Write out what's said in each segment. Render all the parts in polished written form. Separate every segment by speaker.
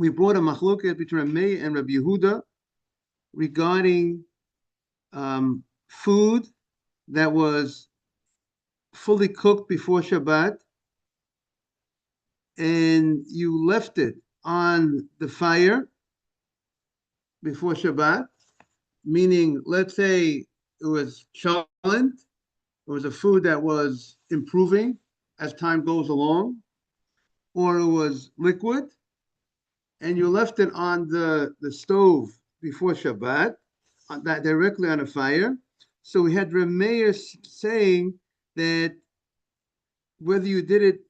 Speaker 1: we brought a machloket between Rabbi Meir and Rabbi Yehuda regarding food that was fully cooked before Shabbat, and you left it on the fire before Shabbat, meaning, let's say it was cholent, it was a food that was improving as time goes along, or it was liquid, and you left it on the stove before Shabbat, that directly on a fire. So we had Rameir saying that whether you did it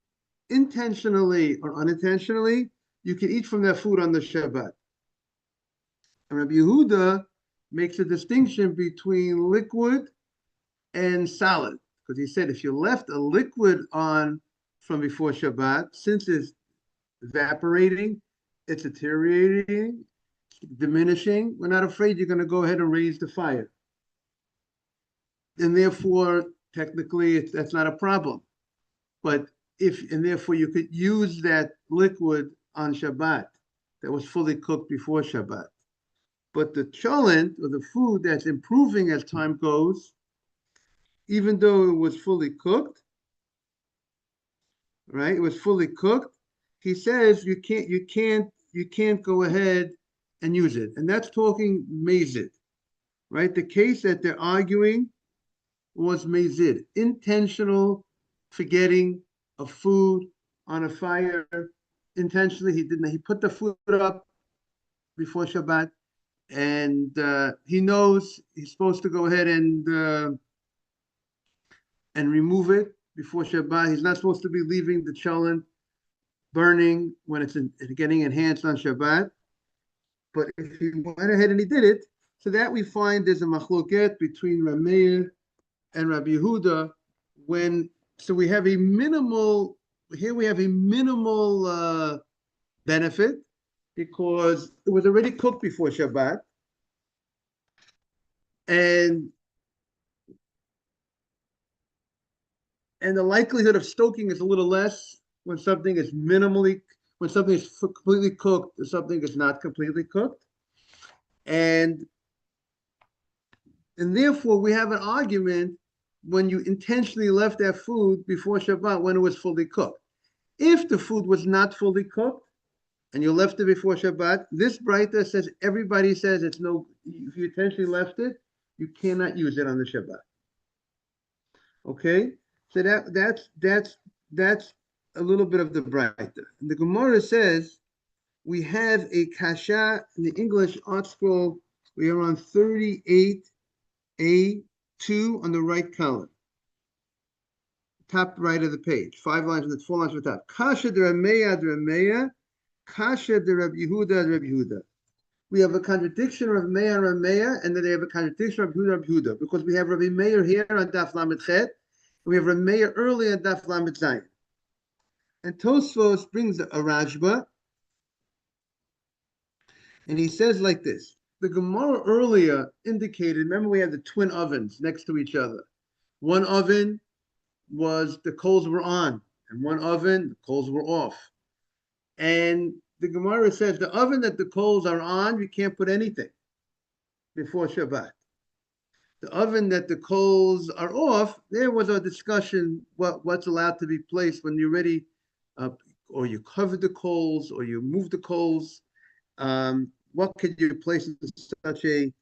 Speaker 1: intentionally or unintentionally, you can eat from that food on the Shabbat. And Rabbi Yehuda makes a distinction between liquid and solid, because he said if you left a liquid on from before Shabbat, since it's evaporating, it's deteriorating, diminishing, we're not afraid you're going to go ahead and raise the fire. And therefore, technically, that's not a problem. But therefore you could use that liquid on Shabbat that was fully cooked before Shabbat. But the cholent, or the food that's improving as time goes, even though it was fully cooked, right? It was fully cooked. He says you can't go ahead and use it. And that's talking mezid, right? The case that they're arguing was mezid, intentional forgetting of food on a fire intentionally. He put the food up before Shabbat, and he knows he's supposed to go ahead and remove it before Shabbat. He's not supposed to be leaving the cholent burning when it's getting enhanced on Shabbat. But if he went ahead and he did it, so that we find there's a machloket between Rameir and Rabbi Yehuda. So we have a minimal benefit, because it was already cooked before Shabbat, and the likelihood of stoking is a little less when something is completely cooked, or something is not completely cooked, and therefore we have an argument when you intentionally left that food before Shabbat when it was fully cooked. If the food was not fully cooked and you left it before Shabbat, this Braita says, everybody says if you intentionally left it, you cannot use it on the Shabbat. Okay, so that's a little bit of the Braita. And the Gemara says we have a kasha in the English Art Scroll. We are on 38A2 on the right column, top right of the page, 4 lines from the top. Kasha de Rameya, Kasha de Rabbi Yehuda. We have a contradiction of Meir and Rameya, and then they have a contradiction of Rabbi Yehuda, because we have Rabbi Meir here on Daf Lamed Chet, and we have Rabbi Meir early on Daf Lamed Zayin. And Tosfos brings a Rashba, and he says like this: the Gemara earlier indicated, remember we had the twin ovens next to each other. One oven was the coals were on, and one oven, the coals were off. And the Gemara says the oven that the coals are on, you can't put anything before Shabbat. The oven that the coals are off, there was a discussion what's allowed to be placed when you're ready, or you cover the coals, or you move the coals. What could you place in such a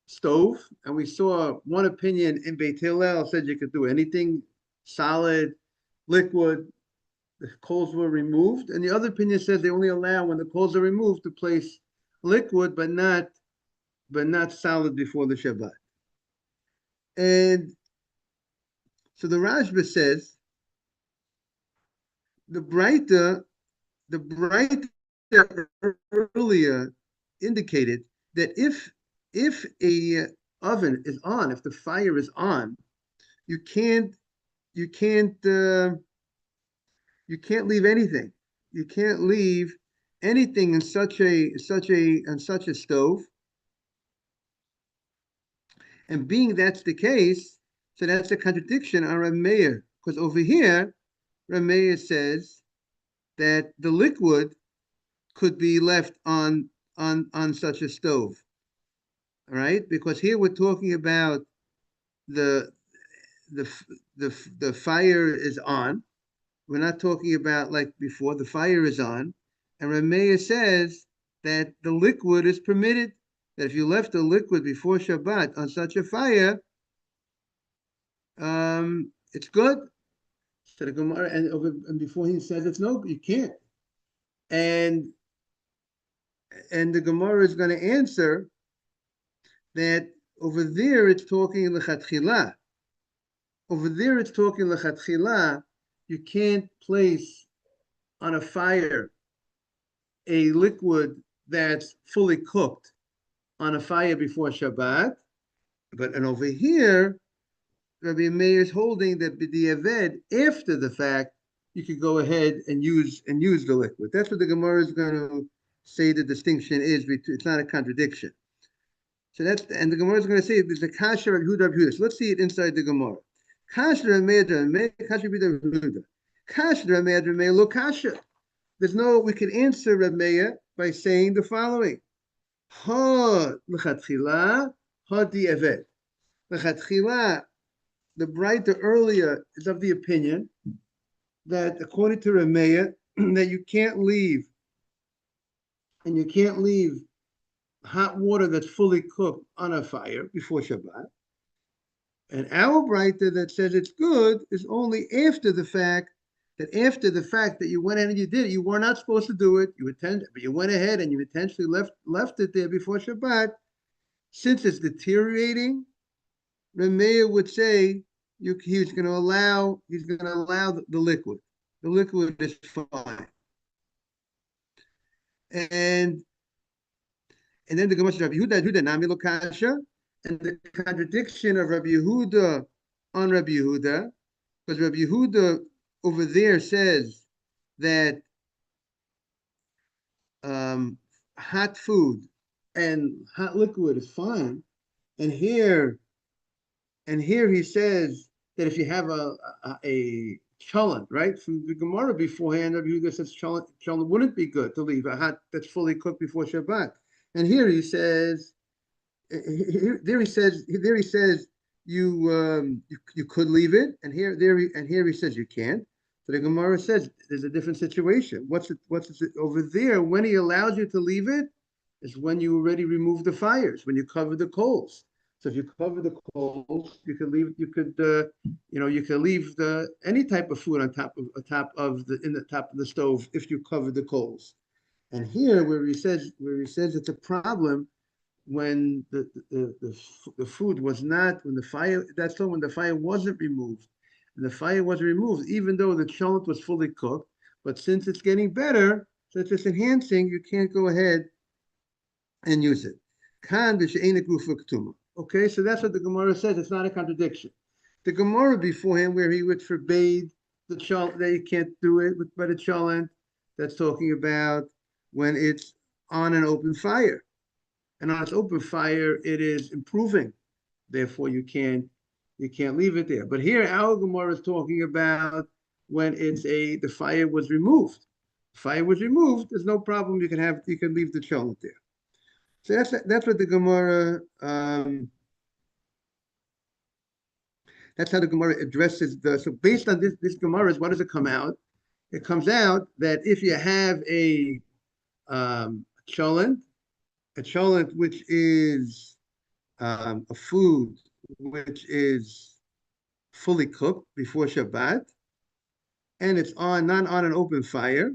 Speaker 1: stove? And we saw one opinion in Beit Hillel said you could do anything solid, liquid. The coals were removed, and the other opinion says they only allow when the coals are removed to place liquid, but not solid before the Shabbat. And so the Rashba says the Braita earlier indicated that if a oven is on, if the fire is on, you can't leave anything. You can't leave anything in such a stove. And being that's the case, so that's a contradiction on Rameir, because over here, Rameir says that the liquid could be left on such a stove. All right, because here we're talking about the the the fire is on. We're not talking about like before, the fire is on. And Ramea says that the liquid is permitted, that if you left the liquid before Shabbat on such a fire, it's good. So the Gemara, and before he says it's no, you can't. And and the Gemara is going to answer that over there it's talking lechatchila. Over there it's talking lechatchila. You can't place on a fire a liquid that's fully cooked on a fire before Shabbat. And over here, Rabbi Meir is holding that b'diavad, after the fact, you could go ahead and use the liquid. That's what the Gemara is going to say the distinction is. It's not a contradiction. So and the Gemara is going to say there's a kasha of Yehuda. So let's see it inside the Gemara. Kasha Rameir, kasha Yehuda. Kasha Rameir, lo kasha. We can answer Reb Meir by saying the following: Ha l'chatchila, ha di'eved. L'chatchila, the brighter earlier is of the opinion that according to Reb Meir, that you can't leave hot water that's fully cooked on a fire before Shabbat. And our brighter that says it's good is only after the fact that you went ahead and you did it. You were not supposed to do it. But you went ahead and you intentionally left it there before Shabbat. Since it's deteriorating, Rameir would say he's going to allow the liquid. The liquid is fine. And then the Gemara says Rabbi Yehuda nami lo kasha, and the contradiction of Rabbi Yehuda on Rabbi Yehuda, because Rabbi Yehuda over there says that hot food and hot liquid is fine, and here he says that if you have a cholent, right, from the Gemara beforehand, Rabbi Yehuda says cholent wouldn't be good to leave a hot that's fully cooked before Shabbat, and here he says you could leave it, and here he says you can't. So the Gemara says there's a different situation. What's it over there? When he allows you to leave it, is when you already remove the fires, when you cover the coals. So if you cover the coals, you could leave. You could leave any type of food on top of the stove if you cover the coals. And here, where he says it's a problem when the food was not, when the fire, that's when the fire wasn't removed. And the fire was removed, even though the cholent was fully cooked. But since it's getting better, since it's enhancing, you can't go ahead and use it. Okay, so that's what the Gemara says. It's not a contradiction. The Gemara beforehand, where he would forbade the cholent, that you can't do it by the cholent, that's talking about when it's on an open fire. And on its open fire, it is improving. Therefore, you can't leave it there. But here, our Gemara is talking about when the fire was removed. The fire was removed. There's no problem. You can leave the cholent there. So that's what the Gemara. That's how the Gemara addresses So based on this Gemara, what does it come out? It comes out that if you have a cholent which is a food which is fully cooked before Shabbat, and it's not on an open fire,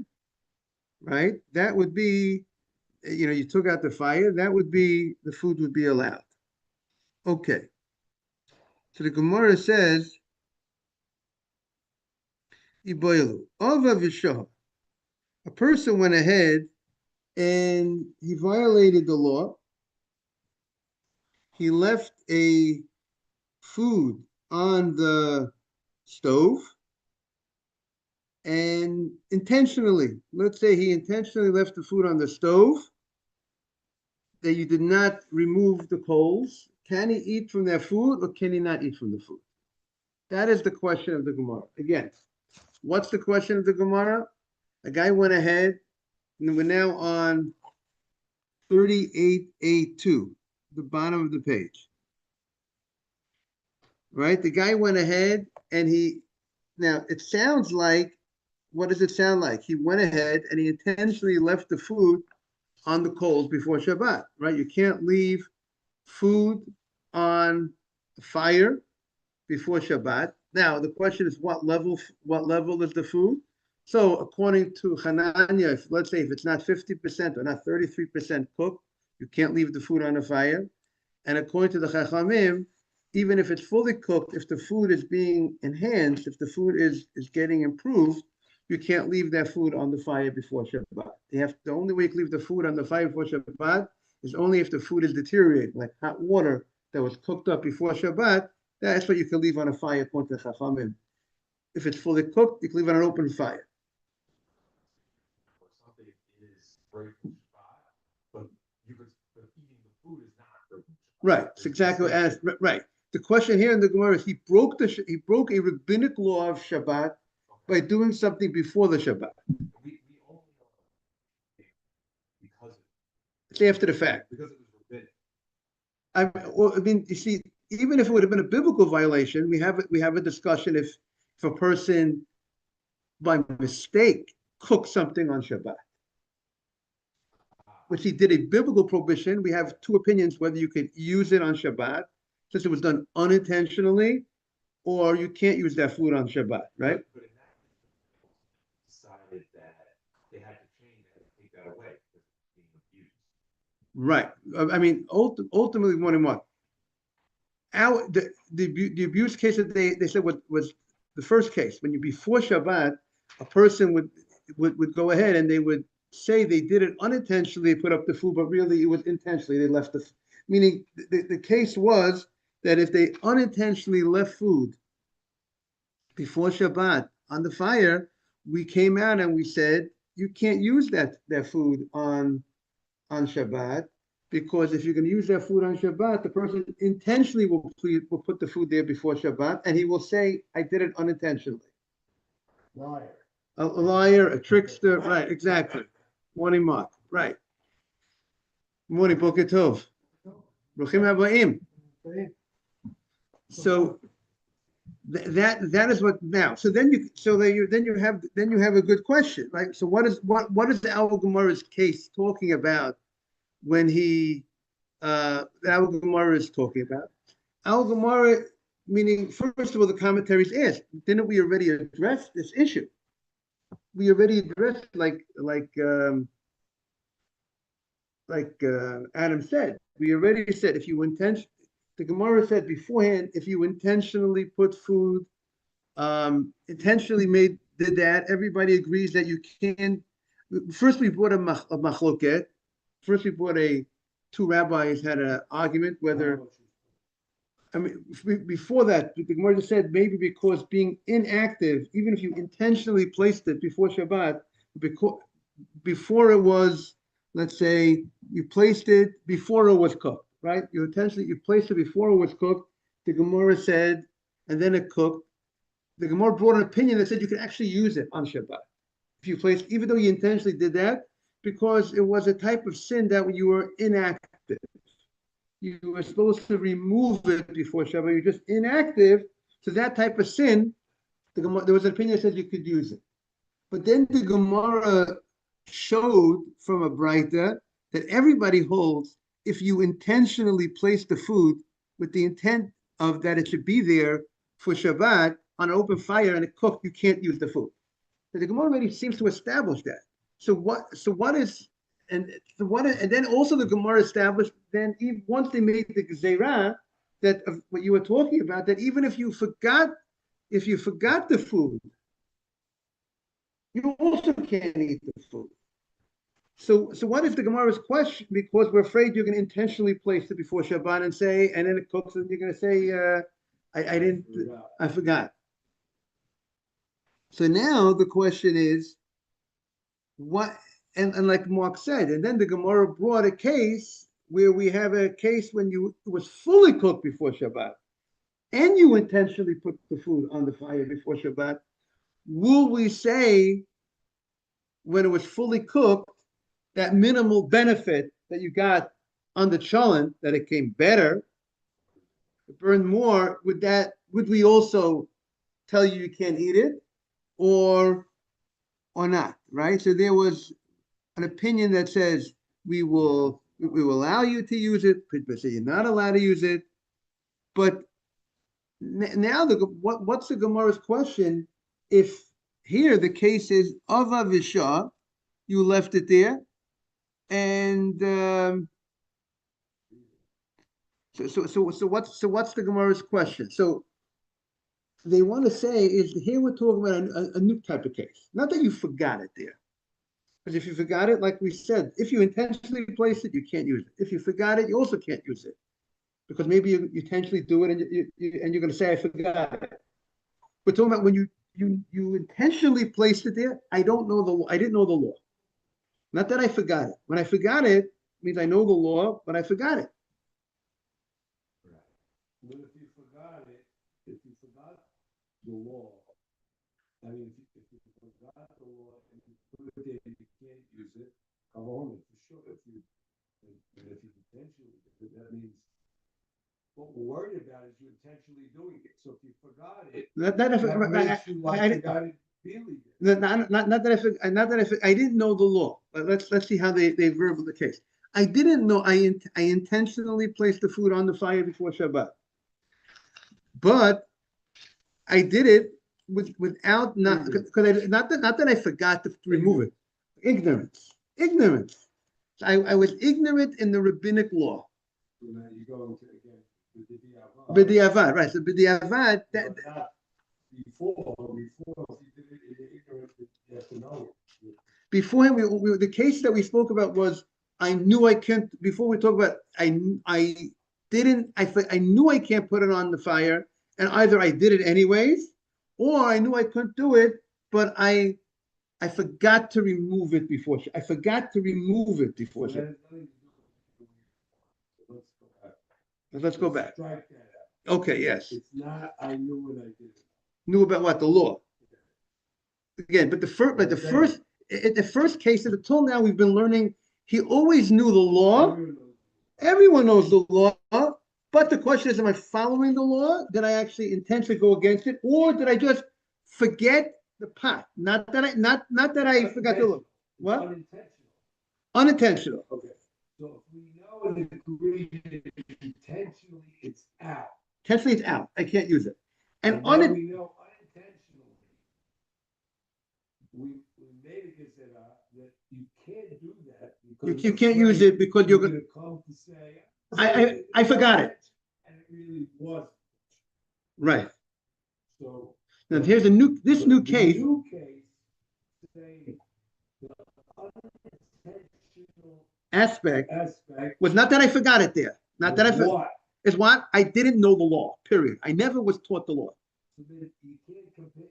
Speaker 1: right? That would be, you took out the fire, the food would be allowed. Okay. So the Gemara says, Iboilu, Ava Vishoha. A person went ahead and he violated the law. He left a food on the stove, and let's say he intentionally left the food on the stove, that you did not remove the coals. Can he eat from that food, or can he not eat from the food? That is the question of the Gemara. Again, what's the question of the Gemara? A guy went ahead And we're now on 38A2, the bottom of the page. Right? The guy went ahead and now it sounds like, what does it sound like? He went ahead and he intentionally left the food on the coals before Shabbat, right? You can't leave food on fire before Shabbat. Now the question is, what level is the food? So according to Hananya, let's say if it's not 50% or not 33% cooked, you can't leave the food on the fire. And according to the Chachamim, even if it's fully cooked, if the food is being enhanced, if the food is getting improved, you can't leave that food on the fire before Shabbat. The only way you can leave the food on the fire before Shabbat is only if the food is deteriorating, like hot water that was cooked up before Shabbat. That's what you can leave on a fire, according to Chachamim. If it's fully cooked, you can leave it on an open fire.
Speaker 2: Something is breaking Shabbat, but eating the food is not breaking Shabbat.
Speaker 1: Right. It's exactly as right. The question here in the Gemara is he broke a rabbinic law of Shabbat by doing something before the Shabbat.
Speaker 2: We only know because
Speaker 1: it's after the fact.
Speaker 2: Because it was rabbinic.
Speaker 1: I mean, you see, even if it would have been a biblical violation, we have a discussion if a person by mistake cooked something on Shabbat, which he did a biblical prohibition. We have two opinions whether you could use it on Shabbat, since it was done unintentionally, or you can't use that food on Shabbat, right?
Speaker 2: But in that case, decided that they had to change that and take that away because it's being abused.
Speaker 1: Right. I mean, ultimately, one and one. The abuse case that they said was the first case. When you before Shabbat, a person would go ahead and they would say they did it unintentionally, put up the food, but really it was intentionally. They left meaning the case was that if they unintentionally left food before Shabbat on the fire, we came out and we said you can't use that food on Shabbat, because if you're going to use that food on Shabbat, the person intentionally will put the food there before Shabbat, and he will say, I did it unintentionally.
Speaker 3: Liar.
Speaker 1: A liar, a trickster, right, exactly. Morning, Mark, right. Morning, Boker Tov. Bruchim Habayim. So that is what now. So then you have a good question, right? So what is the Al Gemara's case talking about when the Al Gemara is talking about? Al Gemara, meaning first of all, the commentaries asked, didn't we already address this issue? We already addressed like Adam said. We already said if you the Gemara said beforehand, if you intentionally put food, intentionally did that, everybody agrees that you can. First, we brought a machloket. First, we brought two rabbis had an argument whether. I mean, before that, the Gemara just said maybe because being inactive, even if you intentionally placed it before Shabbat, before it was, let's say, you placed it before it was cooked. Right? You placed it before it was cooked. The Gemara said, and then it cooked. The Gemara brought an opinion that said you could actually use it on Shabbat. If you placed, even though you intentionally did that, because it was a type of sin that when you were inactive, you were supposed to remove it before Shabbat. You're just inactive. So that type of sin, there was an opinion that said you could use it. But then the Gemara showed from a Braita that everybody holds if you intentionally place the food with the intent of that it should be there for Shabbat on an open fire and it cooked, you can't use the food. So the Gemara already seems to establish that. And then also the Gemara established then once they made the Gzeirah that of what you were talking about, that even if you forgot the food, you also can't eat the food. So what if the Gemara's question, because we're afraid you're going to intentionally place it before Shabbat and then it cooks and you're going to say, I forgot. So now the question is, what, and like Mark said, and then the Gemara brought a case where we have a case when it was fully cooked before Shabbat and you intentionally put the food on the fire before Shabbat. Will we say when it was fully cooked, that minimal benefit that you got on the cholent, that it came better, it burned more, would we also tell you can't eat it, or not, right? So there was an opinion that says we will allow you to use it, but say you're not allowed to use it. But now what's the Gemara's question? If here the case is of Avisha, you left it there, and so what's the Gemara's question? So they want to say is here we're talking about a new type of case. Not that you forgot it there. Because if you forgot it, like we said, if you intentionally placed it, you can't use it. If you forgot it, you also can't use it. Because maybe you intentionally do it and you're going to say, I forgot it. We're talking about when you intentionally placed it there, I didn't know the law. Not that I forgot it. When I forgot it, it means I know the law, but I forgot it.
Speaker 3: Right. But if you forgot the law, I mean, if you forgot the law and you put it there and you can't use it, come on, for sure. If you intentionally did it, that means what we're worried about is you intentionally doing it. So if you forgot it, that makes you like the guy that really did.
Speaker 1: Not that I didn't know the law. But let's see how they verbal the case. I didn't know I intentionally placed the food on the fire before Shabbat, but I did it without not that I forgot to remove it. Ignorance. I was ignorant in the rabbinic law.
Speaker 3: So now you go into again
Speaker 1: B'diavad, right? So b'diavad,
Speaker 3: before if you did it in ignorance, you have to know it.
Speaker 1: Before him, the case that we spoke about was I knew I can't. Before we talk about I knew I can't put it on the fire, and either I did it anyways, or I knew I couldn't do it, but I forgot to remove it before. I forgot to remove it before.
Speaker 3: So
Speaker 1: Let's go back.
Speaker 3: Strike that out.
Speaker 1: Okay, yes.
Speaker 3: It's not I knew when I did it.
Speaker 1: Knew about what? The law. Again, but the first case until now we've been learning he always knew the law. Everyone knows the law. But the question is, am I following the law? Did I actually intentionally go against it? Or did I just forget the pot? Not that I forgot the law. What? Unintentional.
Speaker 3: Okay. So if we know and agree intentionally it's out.
Speaker 1: Intentionally it's out. I can't use it. And
Speaker 3: we know unintentionally we made a gazette that you can't do that because
Speaker 1: you can't use it because you're going
Speaker 3: to come to say
Speaker 1: I forgot it.
Speaker 3: And it really wasn't.
Speaker 1: Right.
Speaker 3: So
Speaker 1: now here's this new case.
Speaker 3: The new case saying the unintentional
Speaker 1: aspect was
Speaker 3: was
Speaker 1: not that I forgot it there. Not that I forgot.
Speaker 3: What?
Speaker 1: Is what? I didn't know the law, period. I never was taught the law.
Speaker 3: So then you can't compare.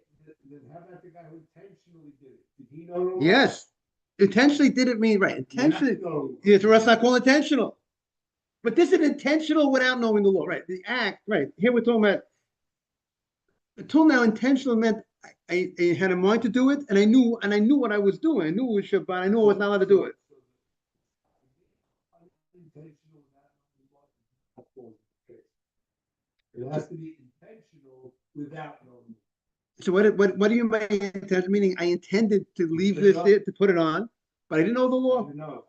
Speaker 3: Then how about the guy who intentionally did it? Did he know the law?
Speaker 1: Yes. Intentionally didn't mean right. Intentionally. Yes, the rest not called intentional. But this is intentional without knowing the law, right? The act, right? Here we're talking about. Until now, intentional meant I had a mind to do it, and I knew what I was doing. I knew it was Shabbat. I knew I was not allowed to do it.
Speaker 3: It has to be intentional without knowing.
Speaker 1: So what do you mean by intentional? Meaning I intended to leave this there to put it on, but I didn't know the law.
Speaker 3: No,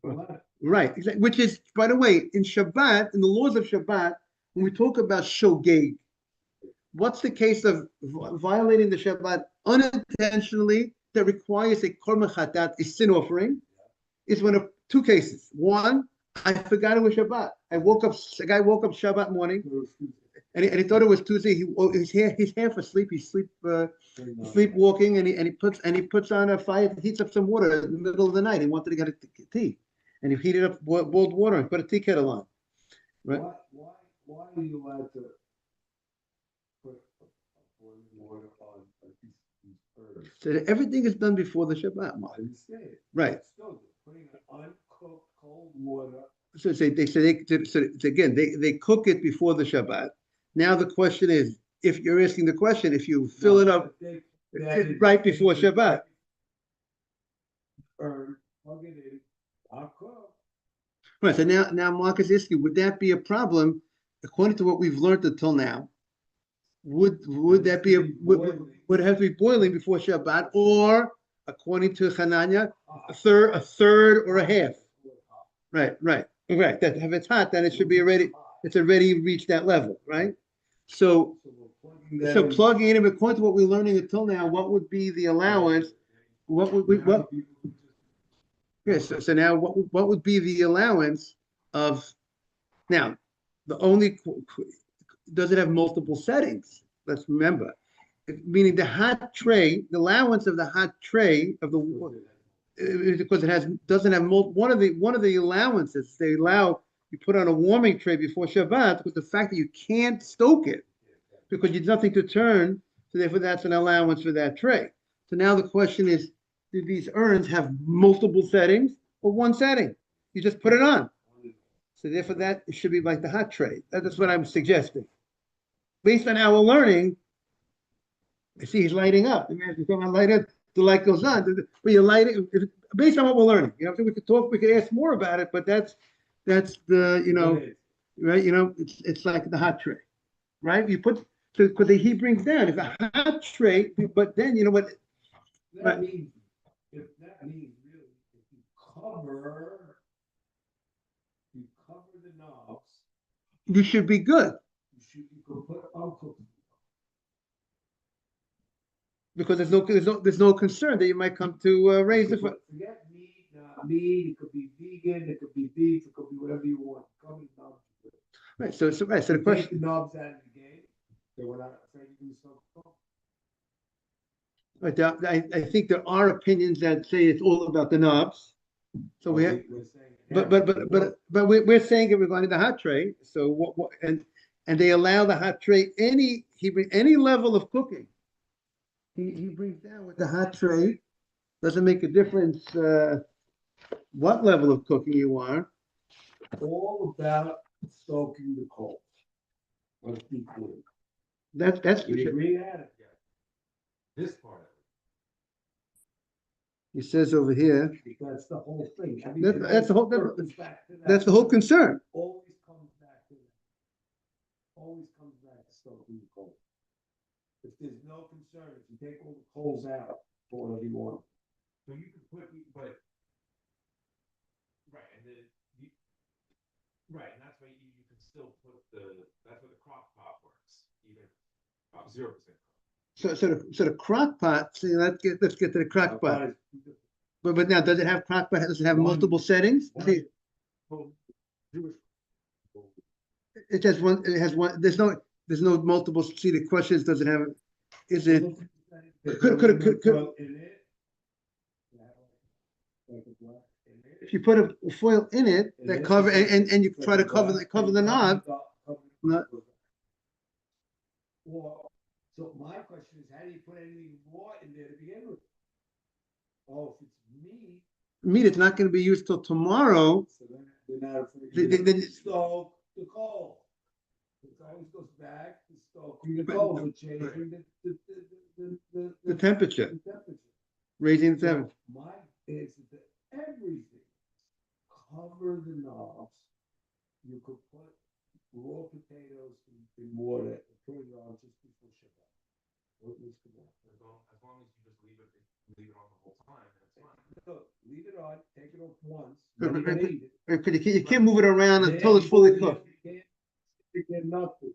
Speaker 3: I thought.
Speaker 1: Right, exactly. Which is, by the way, in Shabbat, in the laws of Shabbat, when we talk about shogeg, what's the case of violating the Shabbat unintentionally that requires a korban chatat, a sin offering, is one of two cases. One, I forgot it was Shabbat. A guy woke up Shabbat morning, and he thought it was Tuesday. He's here for sleep. He's sleepwalking, and he puts on a fire, heats up some water in the middle of the night. He wanted to get a tea, and he heated up boiled water and put a tea kettle on. Right?
Speaker 3: Why are you allowed to put boiling water on these birds?
Speaker 1: So everything is done before the Shabbat.
Speaker 3: I understand it.
Speaker 1: Right.
Speaker 3: Still, putting an uncooked cold water.
Speaker 1: So again, they cook it before the Shabbat. Now the question is, if you're asking the question, if you fill it up right before Shabbat,
Speaker 3: urn, plug it in, I'll cook.
Speaker 1: Right, so now Mark is asking, would that be a problem according to what we've learned until now? Would that be would it have to be boiling before Shabbat, or according to Hananya, a third or a half? Right. That if it's hot, then it should be already, it's already reached that level, right? So plugging in, according to what we're learning until now, what would be the allowance? What would we Yes, so now what would be the allowance of now the only does it have multiple settings? Let's remember, meaning the hot tray, the allowance of the hot tray of the because it doesn't have one of the allowances they allow you put on a warming tray before Shabbat was the fact that you can't stoke it because you have nothing to turn, so therefore that's an allowance for that tray. So now the question is, do these urns have multiple settings or one setting? You just put it on. So therefore that should be like the hot tray. That's what I'm suggesting. Based on our learning, I see he's lighting up. The light goes on. But you light it based on what we're learning. We could talk, we could ask more about it, but that's the right. It's like the hot tray, right? You put because he brings down it's a hot tray, but then you know what?
Speaker 3: That means really, if you cover the knobs,
Speaker 1: You should be good
Speaker 3: you could put uncooked.
Speaker 1: because there's no concern that you might come to raise the.
Speaker 3: Forget meat, not meat. It could be vegan. It could be beef. It could be whatever you want. Cover the knobs.
Speaker 1: Right. So the question.
Speaker 3: Take the knobs out of the game. They were not afraid to do something.
Speaker 1: Right, I think there are opinions that say it's all about the knobs. So we have, but we're saying it regarding the hot tray. So what and they allow the hot tray any level of cooking. He brings down with the hot tray. Doesn't make a difference what level of cooking you are.
Speaker 3: All about stoking the coals. Let's be clear.
Speaker 1: That's
Speaker 3: We agree at it.
Speaker 2: This part of it.
Speaker 1: He says over here.
Speaker 3: That's the whole thing.
Speaker 1: That's the whole concern.
Speaker 3: Always comes back to that. Always comes back to stoking the coals. If there's no concern, if you take all the coals out, for whatever you want.
Speaker 2: So you can put, but right, and then right, and that's why you can still put that's where the crock pot works, even 0%.
Speaker 1: So the crock pot. See, let's get to the crock pot. But now, does it have crock pot? Does it have multiple settings? See, it has one. It has one. There's no multiple. See, the question is, does it have? Is it? Could. If you put a foil in it that cover and you try to cover the knob.
Speaker 3: So my question is, how do you put anything more in there to begin with? Oh, if it's meat,
Speaker 1: it's not going to be used till tomorrow.
Speaker 3: so then they're not afraid to stoke the coal. It always goes back to stoking the coal, so changing
Speaker 1: The temperature, raising the temperature.
Speaker 3: My answer to everything, cover the knobs. You could put raw potatoes in water and put it on just before Shabbat.
Speaker 2: As long as you just leave it on the whole time, that's fine.
Speaker 3: No, leave it on, take it off once.
Speaker 1: You can't move it around until it's fully cooked.
Speaker 3: You get nothing.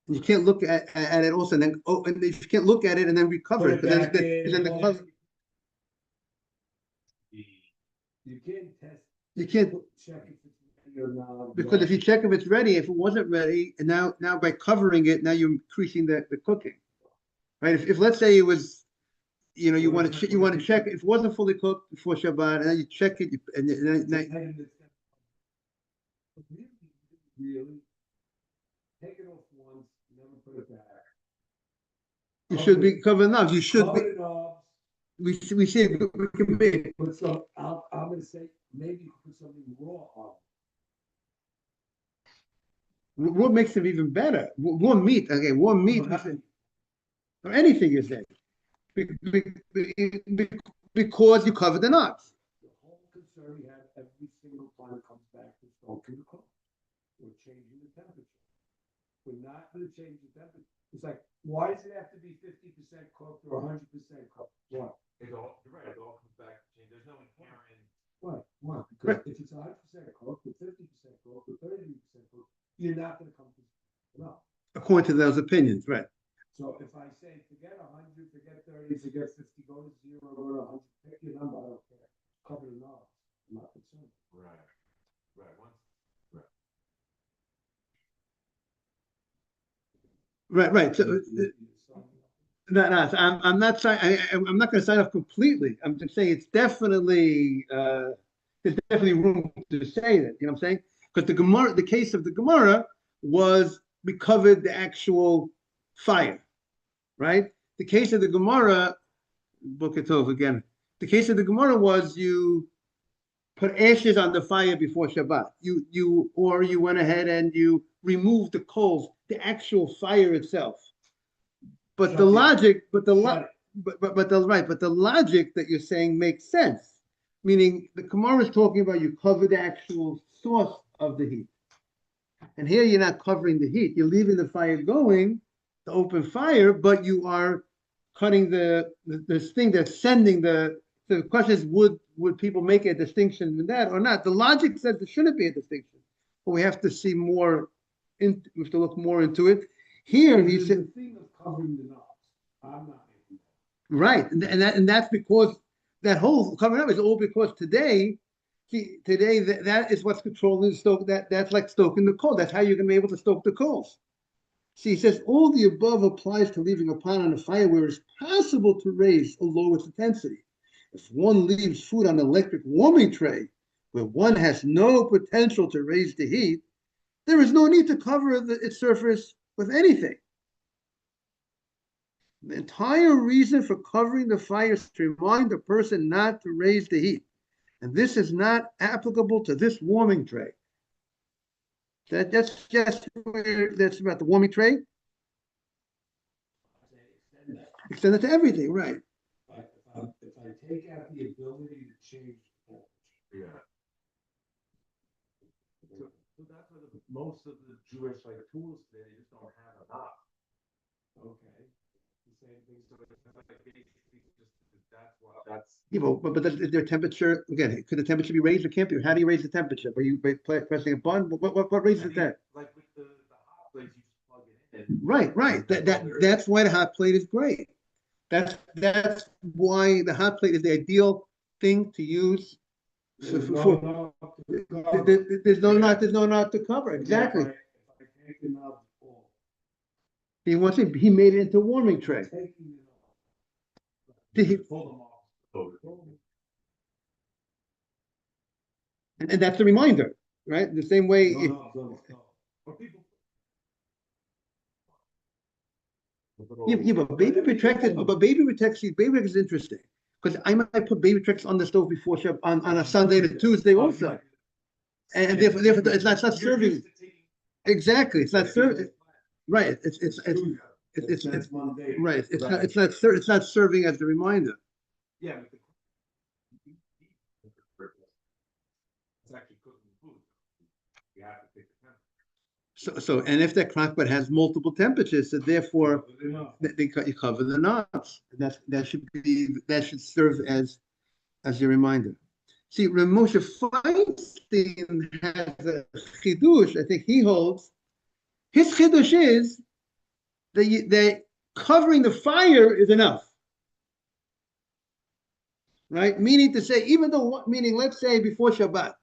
Speaker 1: You can't look at it also, and then and if you can't look at it and then recover it, because then the cover.
Speaker 3: You can't test.
Speaker 1: You can't
Speaker 3: check if it's ready or not.
Speaker 1: Because if you check if it's ready, if it wasn't ready, and now by covering it, now you're increasing the cooking, right? If let's say it was, you want to check if it wasn't fully cooked before Shabbat, and then you check it,
Speaker 3: Really, take it off once, never put it back.
Speaker 1: You should be covering knobs. You should be.
Speaker 3: Cover the knobs.
Speaker 1: We see it. We can be.
Speaker 3: Put some. I'm gonna say maybe you put something raw on.
Speaker 1: What makes them even better? Warm meat, okay, warm meat, or anything you say. because you cover the knots.
Speaker 3: The whole concern we have every single time it comes back to stoking the cook. We're changing the temperature. We're not gonna change the temperature. It's like, why does it have to be 50% cooked or 100% cooked? Why?
Speaker 2: You're right, it all comes back to change. There's no inherent.
Speaker 3: Why? Why? Because if it's 100% cooked, or 50% cooked, or 30% cooked, you're not gonna come to, no.
Speaker 1: According to those opinions, right?
Speaker 3: So if I say, forget 100, forget 30, forget 50, go to 0, go to 100, pick your number, I don't care. Cover the knobs, I'm not concerned.
Speaker 2: Right. Right.
Speaker 1: Right. So, no. So I'm not saying I'm not going to sign off completely. I'm just saying it's definitely there's definitely room to say that. You know what I'm saying? Because the case of the Gemara was we covered the actual fire, right? The case of the Gemara, Book it over again. The case of the Gemara was you put ashes on the fire before Shabbat. You went ahead and you removed the coals, the actual fire itself. But the logic, but the logic that you're saying makes sense. Meaning the Gemara is talking about you cover the actual source of the heat. And here you're not covering the heat. You're leaving the fire going, the open fire, but you are cutting this thing that's sending the question is would people make a distinction in that or not? The logic says there shouldn't be a distinction, but we have to see more we have to look more into it. Here he said
Speaker 3: the thing of covering the knobs. I'm not making that.
Speaker 1: Right, and that's because that whole covering up is all because today that is what's controlling the stoke. That's like stoking the coal. That's how you're going to be able to stoke the coals. See, he says all the above applies to leaving a pot on a fire where it's possible to raise or lower its intensity. If one leaves food on an electric warming tray where one has no potential to raise the heat, there is no need to cover its surface with anything. The entire reason for covering the fire is to remind the person not to raise the heat. And this is not applicable to this warming tray. That's about the warming tray. Extend it to everything, right?
Speaker 3: If I take out the ability to change the temperature.
Speaker 2: Yeah. So that's why most of the Jewish tools today they just don't have a knob.
Speaker 3: Okay. The same thing.
Speaker 2: So it's like basically just that's
Speaker 1: Yeah, but their temperature again? Could the temperature be raised or can't be? How do you raise the temperature? By pressing a button? What raises that?
Speaker 2: Like with the hot plates, you just plug it in.
Speaker 1: Right. That's why the hot plate is great. That's why the hot plate is the ideal thing to use.
Speaker 3: There's no
Speaker 1: knot to cover. Exactly.
Speaker 3: If I take the knob off,
Speaker 1: He made it into a warming tray.
Speaker 3: taking it off.
Speaker 2: Pull them off.
Speaker 1: And that's the reminder, right? The same way.
Speaker 3: No.
Speaker 2: Or people.
Speaker 1: But baby protects is interesting because I might put baby protectors on the stove before on a Sunday to Tuesday also, and therefore it's not serving. Exactly, it's not serving. Right, it's right. It's not serving as the reminder.
Speaker 2: Yeah. It's actually cooking food. You have to pick the temperature.
Speaker 1: So and if that crock pot has multiple temperatures, so therefore you cover the knobs. That should serve as your reminder. See, Moshe Feinstein has a chidush. I think he holds his chidush is that covering the fire is enough, right? Meaning to say, let's say before Shabbat,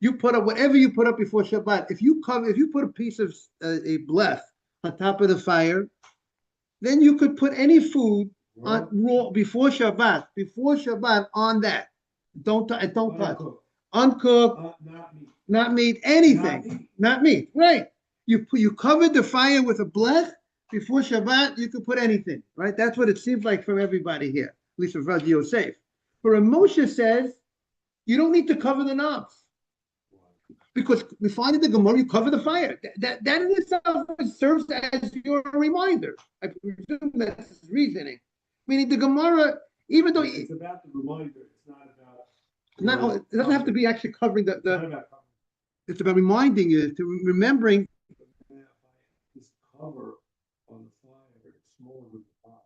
Speaker 1: you put up whatever you put up before Shabbat. If you put a piece of a blech on top of the fire, then you could put any food on raw before Shabbat on that. Don't touch. Uncooked, not meat, anything, not meat. Right? You covered the fire with a blech before Shabbat. You could put anything. Right? That's what it seems like from everybody here, at least for Rav Yosef. But Moshe says you don't need to cover the knobs. Because we find in the Gemara, you cover the fire. That in itself serves as your reminder. I presume that's his reasoning. Meaning the Gemara, even though
Speaker 3: It's about the reminder, it's not about.
Speaker 1: it doesn't have to be actually covering
Speaker 3: It's not about covering.
Speaker 1: it's about reminding you to remembering.
Speaker 3: Now, if I just cover on the fire, it's smaller than the pot.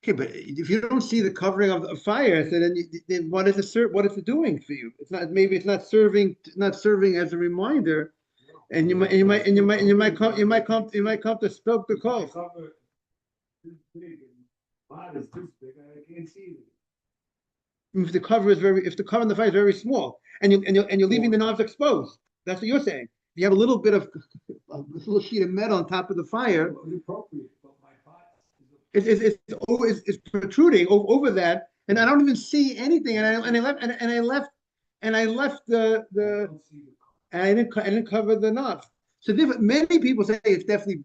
Speaker 1: Okay, but if you don't see the covering of the fire, so then what is it what is it doing for you? It's not, maybe it's not serving as a reminder, and you might come to stoke the coal.
Speaker 3: Cover this big and pot is this big, I can't see it.
Speaker 1: If the cover on the fire is very small, and you're leaving the knobs exposed, that's what you're saying. If you have a little bit of a little sheet of metal on top of the fire,
Speaker 3: It's appropriate, but my pot
Speaker 1: it's protruding over that, and I don't even see anything. And I left the
Speaker 3: don't see the
Speaker 1: and I didn't cover the knobs. So many people say it's definitely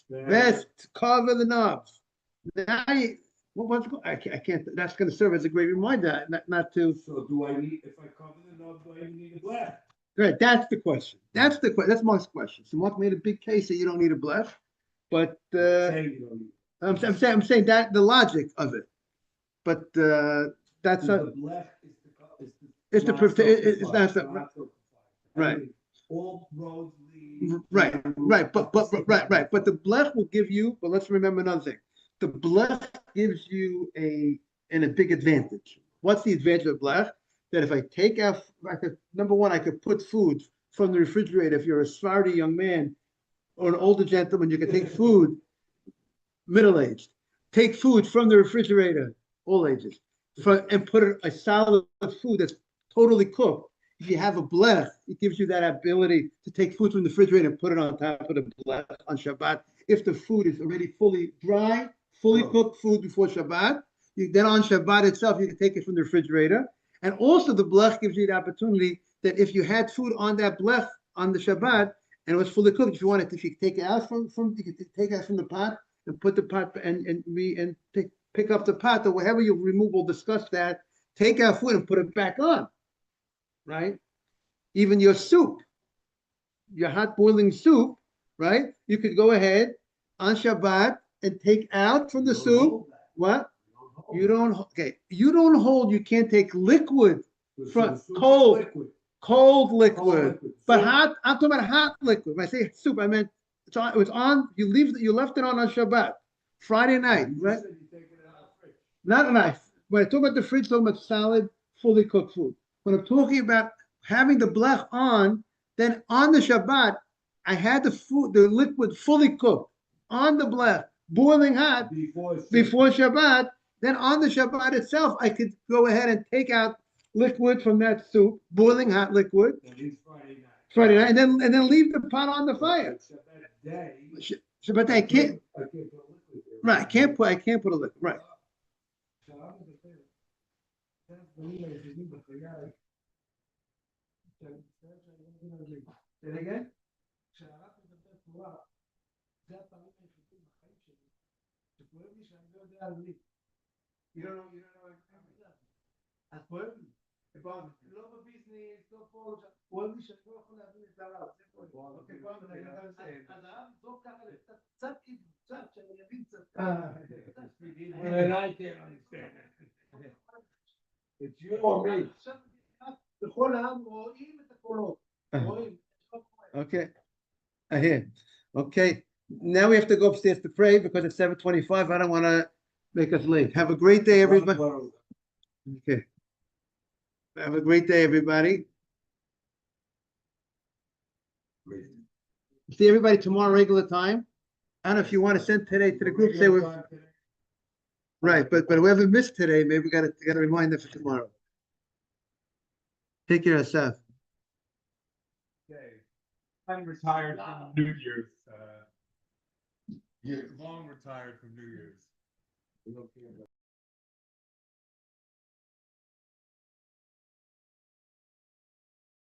Speaker 1: best to cover the knobs. Now I can't. That's going to serve as a great reminder, not to.
Speaker 3: So do I need, if I cover the knob, do I even need a blech?
Speaker 1: Right, that's the question. That's Mark's question. So Mark made a big case that you don't need a blech, but
Speaker 3: Saying you don't need.
Speaker 1: I'm saying that the logic of it, but that's not.
Speaker 3: The blech
Speaker 1: It's the it's not
Speaker 3: so
Speaker 1: right.
Speaker 3: All roads lead.
Speaker 1: Right. But the blech will give you. But let's remember another thing. The blech gives you a big advantage. What's the advantage of blech? That if I take out, number one, I could put food from the refrigerator. If you're a Sephardi young man or an older gentleman, you can take food, middle-aged, take food from the refrigerator, all ages, and put a solid food that's totally cooked. If you have a blech, it gives you that ability to take food from the refrigerator and put it on top of the blech on Shabbat. If the food is already fully dry, fully cooked food before Shabbat, then on Shabbat itself, you can take it from the refrigerator. And also the blech gives you the opportunity that if you had food on that blech on the Shabbat and it was fully cooked, if you could take it out from you could take it out from the pot and put the pot and pick up the pot or whatever you remove. We'll discuss that. Take out food and put it back on. Right? Even your soup, your hot boiling soup, right? You could go ahead on Shabbat and take out from the soup. What? You don't hold, you can't take liquid from cold liquid. But hot, I'm talking about hot liquid. When I say soup, I meant it was on, you left it on Shabbat, Friday night, right? Not a knife. When I talk about the fridge, I'm talking about solid, fully cooked food. When I'm talking about having the blech on, then on the Shabbat, I had the liquid fully cooked on the blech, boiling hot before Shabbat. Then on the Shabbat itself, I could go ahead and take out liquid from that soup, boiling hot liquid, Friday night, and then leave the pot on the fire. Shabbat day, I can't. Right, I can't put a liquid. Right. Say it again. You don't know. אז כואב לי. לא בביזנס, לא פה, כואב לי שאני לא יכול להבין את הרב. זה כואב. אוקיי, פעם אני אגיד על זה. אז הרב זו ככה, קצת שאני אבין קצת.
Speaker 3: And I can't understand it. It's you or me.
Speaker 1: עכשיו, בכל העם רואים את הקולות. רואים. Okay. I hear. Okay. Now we have to go upstairs to pray because it's 7:25. I don't want to make us late. Have a great day, everybody. Okay. Have a great day, everybody. See everybody tomorrow, regular time. I don't know if you want to send today to the group. Say we're right, but whoever missed today, maybe we got to remind them for tomorrow. Take care of yourself.
Speaker 2: Okay. I'm retired from New Year's. Long retired from New Year's.